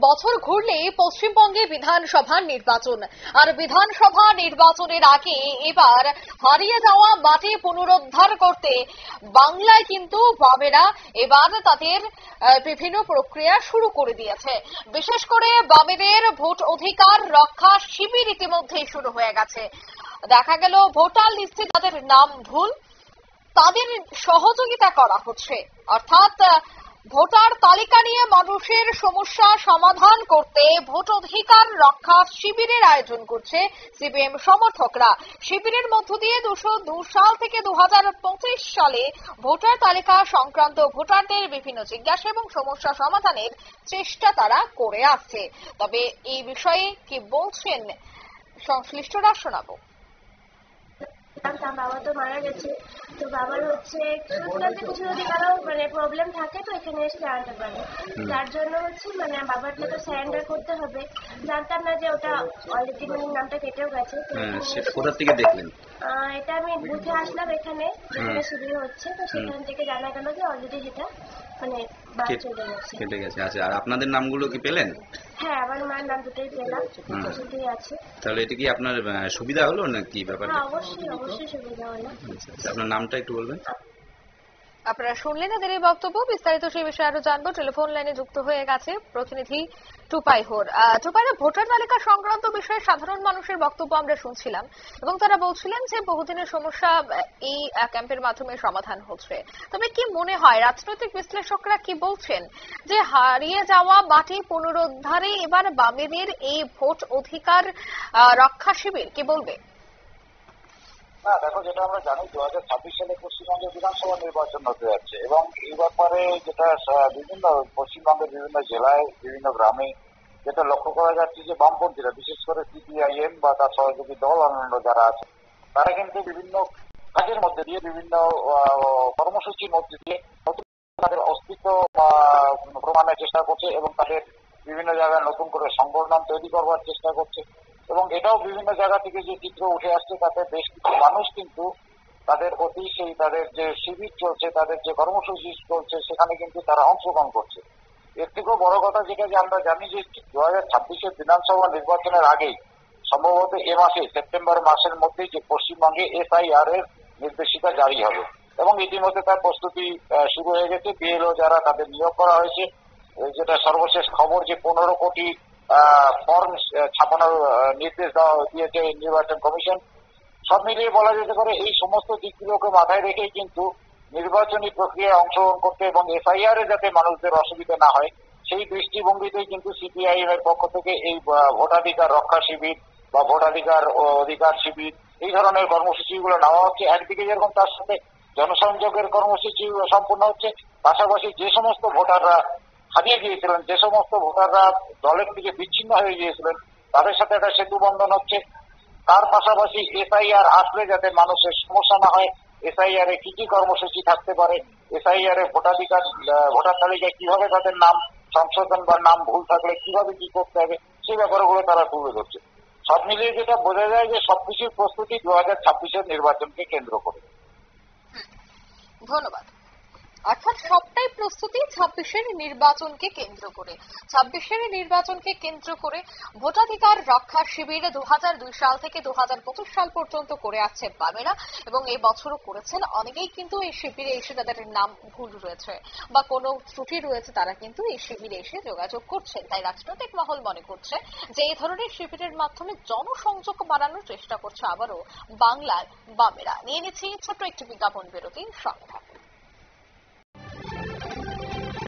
বছর ঘুরলে পশ্চিমবঙ্গে বিধানসভা নির্বাচন, আর বিধানসভা নির্বাচনের আগে এবার হারিয়ে যাওয়া মাটি পুনরুদ্ধার করতে বাংলায় কিন্তু বামেরা এবার তাদের বিভিন্ন প্রক্রিয়া শুরু করে দিয়েছে। বিশেষ করে বামেদের ভোট অধিকার রক্ষা শিবির ইতিমধ্যেই শুরু হয়ে গেছে। দেখা গেল ভোটার লিস্টে তাদের নাম ভুল, তাদের সহযোগিতা করা হচ্ছে, অর্থাৎ ভোটার তালিকা নিয়ে মানুষের সমস্যা সমাধান করতে ভোট অধিকার রক্ষা শিবিরের আয়োজন করছে সিপিএম সমর্থকরা। শিবিরের মধ্য দিয়ে 202 সাল থেকে 2025 সালে ভোটার তালিকা সংক্রান্ত ভোটারদের বিভিন্ন জিজ্ঞাসা এবং সমস্যা সমাধানের চেষ্টা তারা করে আসছে। তবে এই বিষয়ে কি বলছেন সংশ্লিষ্টরা শোনাবো। বাবা তো মারা গেছে, তো বাবার হচ্ছে কিছু যদি কারো প্রবলেম থাকে তো এখানে এসে জানাতে পারে। যার জন্য বাবারটা তো সারেন্ডার করতে হবে। জানতাম না যে ওটা অলরেডি নামটা কেটেও গেছে। সেটা কোথা থেকে দেখলেন? এটা আমি বুঝে আসলাম এখানে শিবির হচ্ছে, তো সেখান থেকে জানা গেল যে অলরেডি সেটা কেটে গেছে। আচ্ছা, আর আপনাদের নামগুলো কি পেলেন? হ্যাঁ, আমার মায়ের নাম দুটোই পেলাম, দুটোই আছে। তাহলে এটা কি আপনার সুবিধা হলো নাকি ব্যাপারটা? হ্যাঁ, অবশ্যই সুবিধা হলো। আচ্ছা, আপনার নামটা একটু বলবেন। আপনারা শুনলেন এদের এই বক্তব্য। বিস্তারিত সেই বিষয়ে আরো জানবো। টেলিফোন লাইনে যুক্ত হয়ে গেছে প্রতিনিধি টুপাইহর। টুপাইহর, ভোটার তালিকা সংক্রান্ত বিষয়ে সাধারণ মানুষের বক্তব্য আমরা শুনছিলাম এবং তারা বলছিলেন যে বহুদিনের সমস্যা এই ক্যাম্পের মাধ্যমে সমাধান হচ্ছে। তবে কি মনে হয়, রাজনৈতিক বিশ্লেষকরা কি বলছেন যে হারিয়ে যাওয়া মাটি পুনরুদ্ধারে এবার বামেদের এই ভোট অধিকার রক্ষা শিবির কি বলবে? দেখো, যেটা আমরা জানি 2026 সালে পশ্চিমবঙ্গে বিধানসভা নির্বাচন হতে যাচ্ছে এবং এই ব্যাপারে যেটা বিভিন্ন পশ্চিমবঙ্গের বিভিন্ন জেলায় বিভিন্ন গ্রামে যেটা লক্ষ্য করা যাচ্ছে যে বামপন্থীরা, বিশেষ করে সিপিআইএম বা তার সহযোগী দল অন্যান্য যারা আছে, তারা কিন্তু বিভিন্ন কাজের মধ্যে দিয়ে, বিভিন্ন কর্মসূচির মধ্যে দিয়ে নতুন তাদের অস্তিত্ব প্রমাণের চেষ্টা করছে এবং তাদের বিভিন্ন জায়গায় নতুন করে সংগঠন তৈরি করবার চেষ্টা করছে। এবং এটাও বিভিন্ন জায়গা থেকে যে চিত্র উঠে আসছে, তাতে বেশ কিছু মানুষ কিন্তু তাদের প্রতি তাদের যে শিবির চলছে, তাদের যে কর্মসূচি চলছে, সেখানে কিন্তু তারা অংশগ্রহণ করছে। এর থেকেও বড় কথা যেটা যে আমরা জানি যে 2026 বিধানসভা নির্বাচনের আগেই সম্ভবত এ মাসে সেপ্টেম্বর মাসের মধ্যেই যে পশ্চিমবঙ্গে SIR এর নির্দেশিকা জারি হবে এবং ইতিমধ্যে তার প্রস্তুতি শুরু হয়ে গেছে। বিএলও যারা তাদের নিয়োগ করা হয়েছে, যেটা সর্বশেষ খবর যে 15 কোটি ফর্ম ছাপানোর নির্দেশ দিয়েছে নির্বাচন কমিশন। সব মিলিয়ে বলা যেতে পারে এই সমস্ত দিকগুলোকে মাথায় রেখেই কিন্তু নির্বাচনী প্রক্রিয়ায় অংশগ্রহণ করতে এবং SIR এ যাতে মানুষদের অসুবিধা না হয়, সেই দৃষ্টিভঙ্গিতেই কিন্তু সিপিআইএম এর পক্ষ থেকে এই ভোটাধিকার রক্ষা শিবির বা অধিকার শিবির এই ধরনের কর্মসূচিগুলো নেওয়া হচ্ছে। একদিকে যেরকম তার সাথে জনসংযোগের কর্মসূচি সম্পূর্ণ হচ্ছে, পাশাপাশি যে সমস্ত ভোটাররা হারিয়ে গিয়েছিলেন, যে সমস্ত ভোটাররা দলের থেকে বিচ্ছিন্ন হয়ে গিয়েছিলেন, তাদের সাথে একটা সেতু বন্ধন হচ্ছে। তার পাশাপাশি SIR আসলে যাতে মানুষের সমস্যা না হয়, SIR এ কি কি কর্মসূচি থাকতে পারে, SIR এ ভোটার তালিকায় কিভাবে তাদের নাম সংশোধন বা নাম ভুল থাকলে কিভাবে কি করতে হবে, সেই ব্যাপারগুলো তারা তুলে ধরছে। সব মিলিয়ে যেটা বোঝা যায় যে সবকিছুর প্রস্তুতি 2026 নির্বাচনকে কেন্দ্র করে। ধন্যবাদ। অর্থাৎ সবটাই প্রস্তুতি 26-এর নির্বাচনকে কেন্দ্র করে। 26-এর নির্বাচনকে কেন্দ্র করে ভোটাধিকার রক্ষা শিবির 2002 সাল থেকে 2025 সাল পর্যন্ত করে আসছে বামেরা এবং এই বছরও করেছেন। অনেকেই কিন্তু এই শিবিরে এসে তাদের নাম ভুল রয়েছে বা কোনো ত্রুটি রয়েছে, তারা কিন্তু এই শিবিরে এসে যোগাযোগ করছেন। তাই রাজনৈতিক মহল মনে করছে যে এই ধরনের শিবিরের মাধ্যমে জনসংযোগ বাড়ানোর চেষ্টা করছে আবারও বাংলার বামেরা। নিয়ে নিচ্ছি ছোট্ট একটি বিজ্ঞাপন বিরতি, সঙ্গে থাকুন।